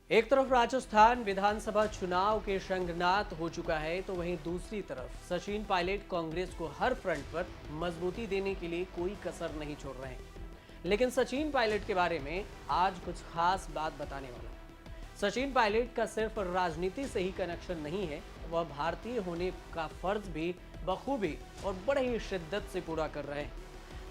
एक तरफ राजस्थान विधानसभा चुनाव के शंखनाद हो चुका है, तो वहीं दूसरी तरफ सचिन पायलट कांग्रेस को हर फ्रंट पर मजबूती देने के लिए कोई कसर नहीं छोड़ रहे हैं। लेकिन सचिन पायलट के बारे में आज कुछ खास बात बताने वाला हूं। सचिन पायलट का सिर्फ राजनीति से ही कनेक्शन नहीं है, वह भारतीय होने का फर्ज भी बखूबी और बड़े ही शिद्दत से पूरा कर रहे हैं।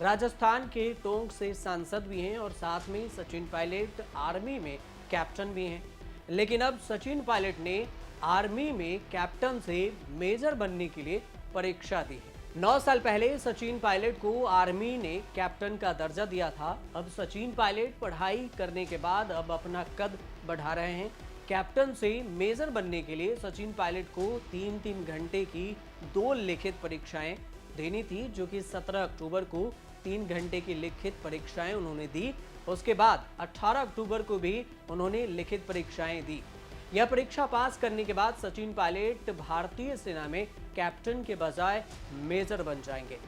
राजस्थान के टोंक से सांसद भी हैं और साथ में सचिन पायलट आर्मी में कैप्टन भी हैं। लेकिन अब सचिन पायलट ने आर्मी में कैप्टन से मेजर बनने के लिए परीक्षा दी है। 9 साल पहले सचिन पायलट को आर्मी ने कैप्टन का दर्जा दिया था। अब सचिन पायलट पढ़ाई करने के बाद अब अपना कद बढ़ा रहे हैं। कैप्टन से मेजर बनने के लिए सचिन पायलट को 3-3 घंटे की 2 लिखित परीक्षाएं देनी थी, जो कि 17 अक्टूबर को 3 घंटे की लिखित परीक्षाएं उन्होंने दी। उसके बाद 18 अक्टूबर को भी उन्होंने लिखित परीक्षाएं दी। यह परीक्षा पास करने के बाद सचिन पायलट भारतीय सेना में कैप्टन के बजाय मेजर बन जाएंगे।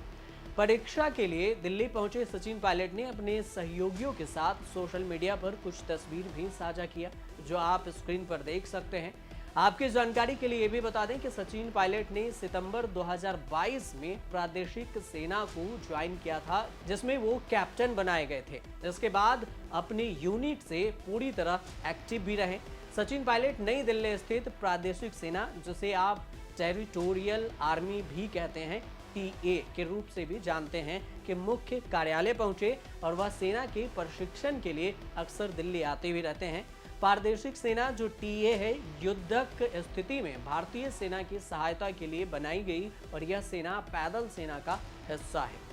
परीक्षा के लिए दिल्ली पहुंचे सचिन पायलट ने अपने सहयोगियों के साथ सोशल मीडिया पर कुछ तस्वीर भी साझा किया, जो आप स्क्रीन पर देख सकते हैं। आपकी जानकारी के लिए ये भी बता दें कि सचिन पायलट ने सितंबर 2022 में प्रादेशिक सेना को ज्वाइन किया था, जिसमें वो कैप्टन बनाए गए थे। इसके बाद अपनी यूनिट से पूरी तरह एक्टिव भी रहे। सचिन पायलट नई दिल्ली स्थित प्रादेशिक सेना, जिसे आप टेरिटोरियल आर्मी भी कहते हैं, टीए के रूप से भी जानते हैं, कि मुख्य कार्यालय पहुंचे और वह सेना के प्रशिक्षण के लिए अक्सर दिल्ली आते भी रहते हैं। प्रादेशिक सेना जो टीए है, युद्धक स्थिति में भारतीय सेना की सहायता के लिए बनाई गई और यह सेना पैदल सेना का हिस्सा है।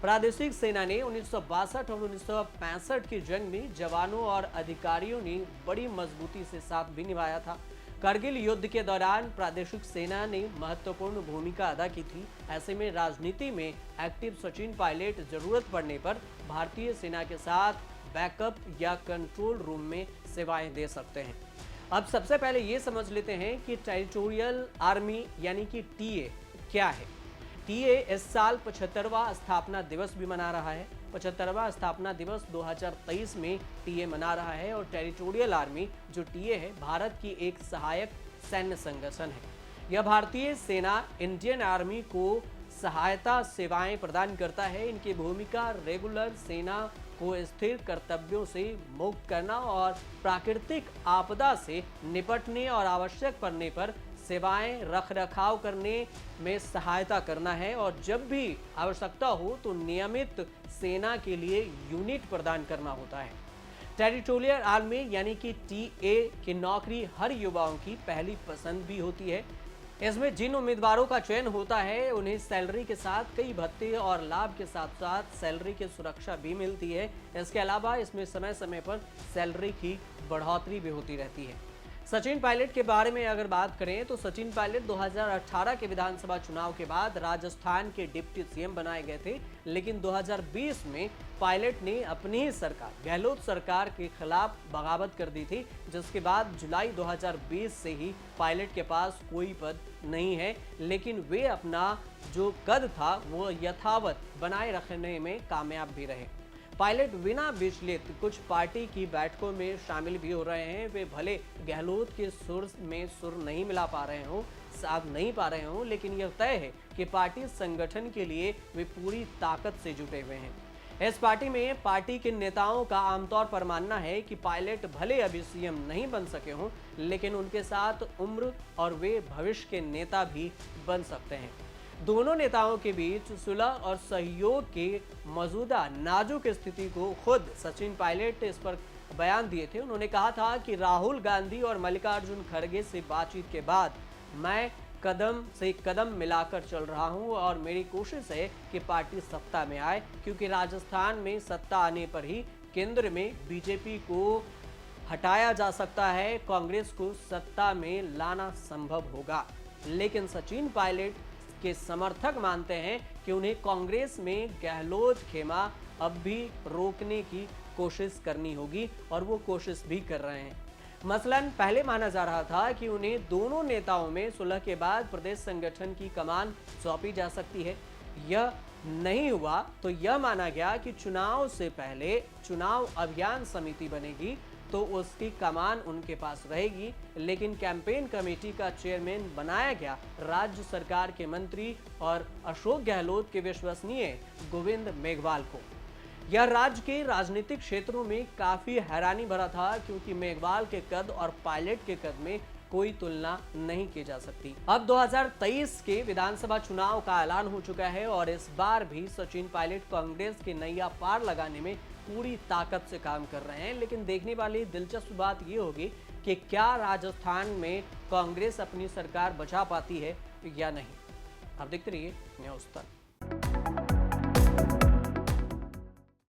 प्रादेशिक सेना ने 1962 और 1965 की जंग में जवानों और अधिकारियों ने बड़ी मजबूती से साथ भी निभाया था। कारगिल युद्ध के दौरान प्रादेशिक सेना ने महत्वपूर्ण भूमिका अदा की थी। ऐसे में राजनीति में एक्टिव सचिन पायलट जरूरत पड़ने पर भारतीय सेना के साथ बैकअप या कंट्रोल रूम में सेवाएं दे सकते हैं। अब सबसे पहले ये समझ लेते हैं कि टेरिटोरियल आर्मी यानी कि टीए क्या है। टीए इस साल 75वां स्थापना दिवस भी मना रहा है। 75वां स्थापना दिवस 2023 में टीए मना रहा है और टेरिटोरियल आर्मी जो टीए है, भारत की एक सहायक सैन्य संगठन है। यह भारतीय सेना इंडियन आर्मी को सहायता सेवाएं प्रदान करता है। इनकी भूमिका रेगुलर सेना को स्थिर कर्तव्यों से मुक्त करना और प्राकृतिक आपदा से निपटने और आवश्यक पड़ने पर सेवाएं रखरखाव करने में सहायता करना है, और जब भी आवश्यकता हो तो नियमित सेना के लिए यूनिट प्रदान करना होता है। टेरिटोरियल आर्मी यानी कि टीए की नौकरी हर युवाओं की पहली पसंद भी होती है। इसमें जिन उम्मीदवारों का चयन होता है, उन्हें सैलरी के साथ कई भत्ते और लाभ के साथ साथ सैलरी की सुरक्षा भी मिलती है। इसके अलावा इसमें समय समय पर सैलरी की बढ़ोतरी भी होती रहती है। सचिन पायलट के बारे में अगर बात करें तो सचिन पायलट 2018 के विधानसभा चुनाव के बाद राजस्थान के डिप्टी सीएम बनाए गए थे। लेकिन 2020 में पायलट ने अपनी ही सरकार, गहलोत सरकार के खिलाफ बगावत कर दी थी, जिसके बाद जुलाई 2020 से ही पायलट के पास कोई पद नहीं है। लेकिन वे अपना जो कद था वो यथावत बनाए रखने में कामयाब भी रहे। पायलट बिना विचलित कुछ पार्टी की बैठकों में शामिल भी हो रहे हैं। वे भले गहलोत के सुर में सुर नहीं मिला पा रहे हों, साथ नहीं पा रहे हों, लेकिन यह तय है कि पार्टी संगठन के लिए वे पूरी ताकत से जुटे हुए हैं। इस पार्टी में पार्टी के नेताओं का आमतौर पर मानना है कि पायलट भले अभी सीएम नहीं बन सके हों, लेकिन उनके साथ उम्र और वे भविष्य के नेता भी बन सकते हैं। दोनों नेताओं के बीच सुलह और सहयोग की मौजूदा नाजुक स्थिति को खुद सचिन पायलट इस पर बयान दिए थे। उन्होंने कहा था कि राहुल गांधी और मल्लिकार्जुन खड़गे से बातचीत के बाद मैं कदम से कदम मिलाकर चल रहा हूं और मेरी कोशिश है कि पार्टी सत्ता में आए, क्योंकि राजस्थान में सत्ता आने पर ही केंद्र में बीजेपी को हटाया जा सकता है, कांग्रेस को सत्ता में लाना संभव होगा। लेकिन सचिन पायलट के समर्थक मानते हैं कि उन्हें कांग्रेस में गहलोत खेमा अब भी रोकने की कोशिश करनी होगी, और वो कोशिश भी कर रहे हैं। मसलन पहले माना जा रहा था कि उन्हें दोनों नेताओं में सुलह के बाद प्रदेश संगठन की कमान सौंपी जा सकती है। यह नहीं हुआ तो यह माना गया कि चुनाव से पहले चुनाव अभियान समिति बनेगी, तो उसकी कमान उनके पास रहेगी, लेकिन कैंपेन कमेटी का चेयरमैन बनाया गया राज्य सरकार के मंत्री और अशोक गहलोत के विश्वसनीय गोविंद मेघवाल को। यह राज्य के राजनीतिक क्षेत्रों में काफी हैरानी भरा था, क्योंकि मेघवाल के कद और पायलट के कद में कोई तुलना नहीं की जा सकती। अब 2023 के विधानसभा चुनाव का ऐलान हो चुका है और इस बार भी सचिन पायलट कांग्रेस की नैया पार लगाने में पूरी ताकत से काम कर रहे हैं। लेकिन देखने वाली दिलचस्प बात यह होगी कि क्या राजस्थान में कांग्रेस अपनी सरकार बचा पाती है या नहीं। अब देखते रहिए न्यूज़ तक।